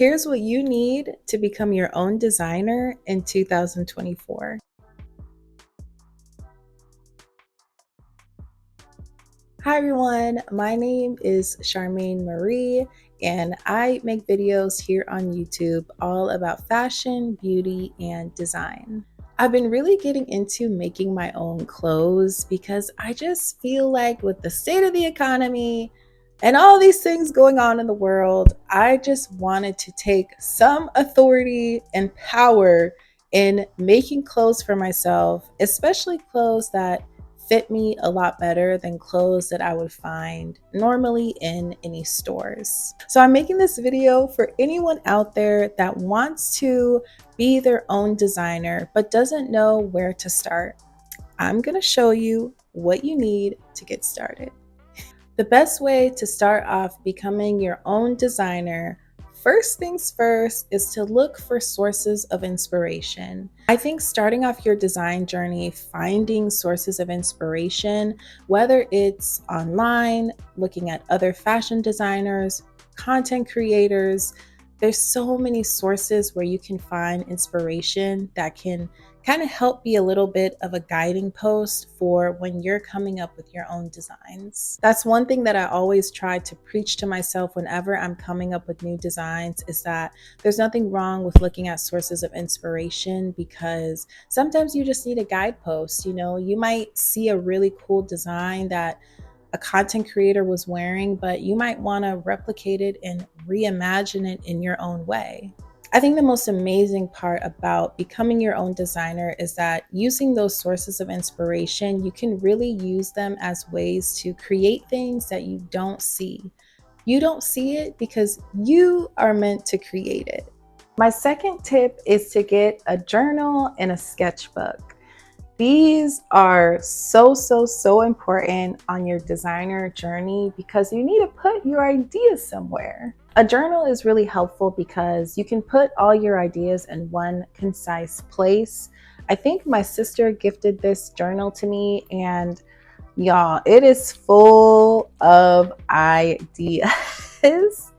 Here's what you need to become your own designer in 2024. Hi everyone, my name is Charmaine Marie, and I make videos here on YouTube all about fashion, beauty, and design. I've been really getting into making my own clothes because I just feel like with the state of the economy and all these things going on in the world, I just wanted to take some authority and power in making clothes for myself, especially clothes that fit me a lot better than clothes that I would find normally in any stores. So I'm making this video for anyone out there that wants to be their own designer but doesn't know where to start. I'm going to show you what you need to get started. The best way to start off becoming your own designer, first things first, is to look for sources of inspiration. I think starting off your design journey, finding sources of inspiration, whether it's online, looking at other fashion designers, content creators, there's so many sources where you can find inspiration that can kind of help be a little bit of a guiding post for when you're coming up with your own designs. That's one thing that I always try to preach to myself whenever I'm coming up with new designs, is that there's nothing wrong with looking at sources of inspiration, because sometimes you just need a guidepost. You might see a really cool design that a content creator was wearing, but you might want to replicate it and reimagine it in your own way. I think the most amazing part about becoming your own designer is that using those sources of inspiration, you can really use them as ways to create things that you don't see. You don't see it because you are meant to create it. My second tip is to get a journal and a sketchbook. These are so important on your designer journey because you need to put your ideas somewhere. A journal is really helpful because you can put all your ideas in one concise place. I think my sister gifted this journal to me, and y'all, it is full of ideas.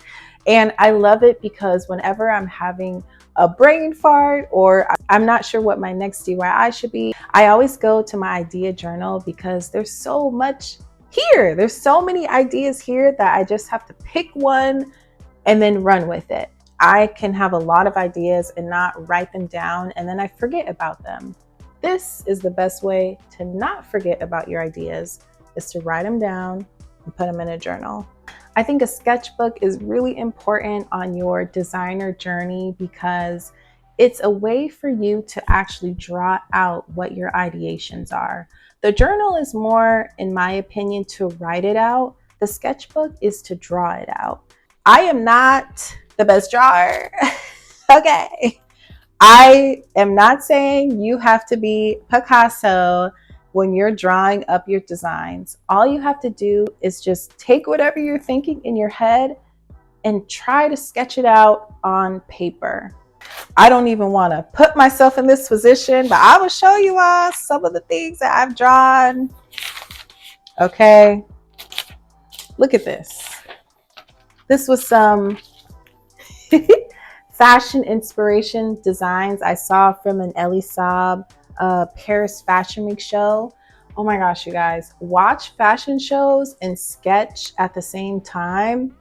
And I love it because whenever I'm having a brain fart or I'm not sure what my next DIY should be, I always go to my idea journal because there's so much here. There's so many ideas here that I just have to pick one and then run with it. I can have a lot of ideas and not write them down, and then I forget about them. This is the best way to not forget about your ideas, is to write them down and put them in a journal. I think a sketchbook is really important on your designer journey because it's a way for you to actually draw out what your ideations are. The journal is more, in my opinion, to write it out. The sketchbook is to draw it out. I am not the best drawer. Okay. I am not saying you have to be Picasso when you're drawing up your designs. All you have to do is just take whatever you're thinking in your head and try to sketch it out on paper. I don't even want to put myself in this position, but I will show you all some of the things that I've drawn. Okay, look at this. This was some fashion inspiration designs I saw from an Elie Saab Paris Fashion Week show. Oh my gosh, you guys, watch fashion shows and sketch at the same time.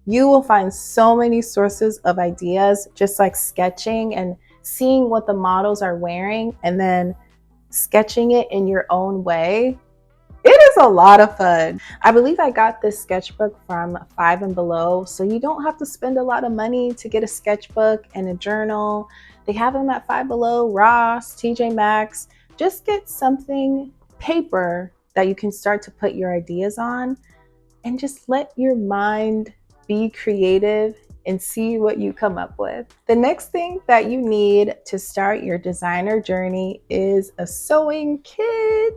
You will find so many sources of ideas, just like sketching and seeing what the models are wearing and then sketching it in your own way. It is a lot of fun. I believe I got this sketchbook from Five and Below, so you don't have to spend a lot of money to get a sketchbook and a journal. They have them at Five Below, Ross, TJ Maxx. Just get something, paper, that you can start to put your ideas on, and just let your mind be creative and see what you come up with. The next thing that you need to start your designer journey is a sewing kit.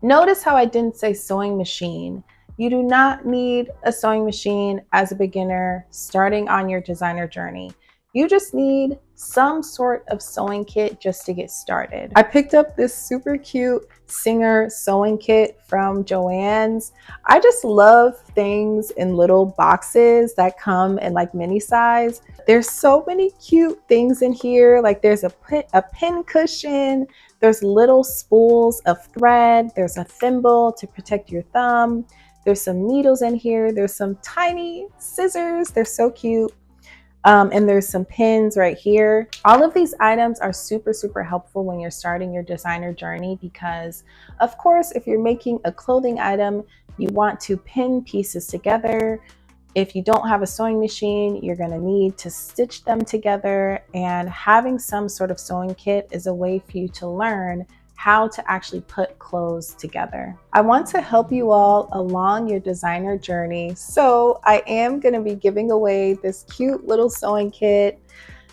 Notice how I didn't say sewing machine. You do not need a sewing machine as a beginner starting on your designer journey. You just need some sort of sewing kit just to get started. I picked up this super cute Singer sewing kit from Joann's. I just love things in little boxes that come in like mini size. There's so many cute things in here. Like there's a pin cushion, there's little spools of thread, there's a thimble to protect your thumb, there's some needles in here, there's some tiny scissors, they're so cute. And there's some pins right here. All of these items are super, super helpful when you're starting your designer journey because, of course, if you're making a clothing item, you want to pin pieces together. If you don't have a sewing machine, you're going to need to stitch them together, and having some sort of sewing kit is a way for you to learn how to actually put clothes together. I want to help you all along your designer journey, so I am going to be giving away this cute little sewing kit.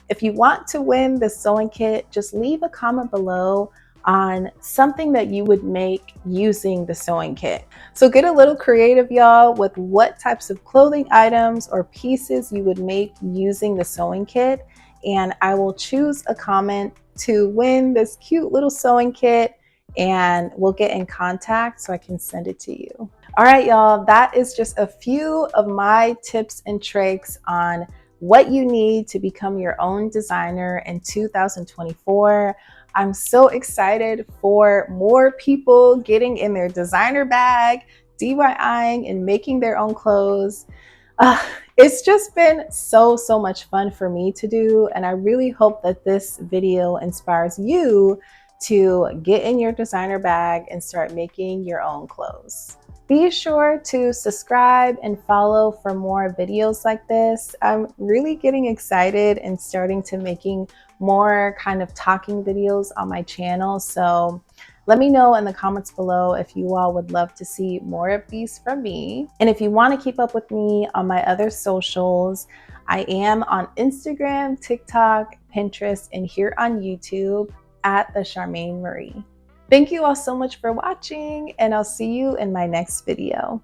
If you want to win this sewing kit, just leave a comment below on something that you would make using the sewing kit. So get a little creative, y'all, with what types of clothing items or pieces you would make using the sewing kit, and I will choose a comment to win this cute little sewing kit, and we'll get in contact so I can send it to you. All right, y'all, that is just a few of my tips and tricks on what you need to become your own designer in 2024. I'm so excited for more people getting in their designer bag, DIYing, and making their own clothes. It's just been so much fun for me to do, and I really hope that this video inspires you to get in your designer bag and start making your own clothes. Be sure to subscribe and follow for more videos like this. I'm really getting excited and starting to making more kind of talking videos on my channel. So let me know in the comments below if you all would love to see more of these from me. And if you want to keep up with me on my other socials, I am on Instagram, TikTok, Pinterest, and here on YouTube at the Charmaine Marie. Thank you all so much for watching, and I'll see you in my next video.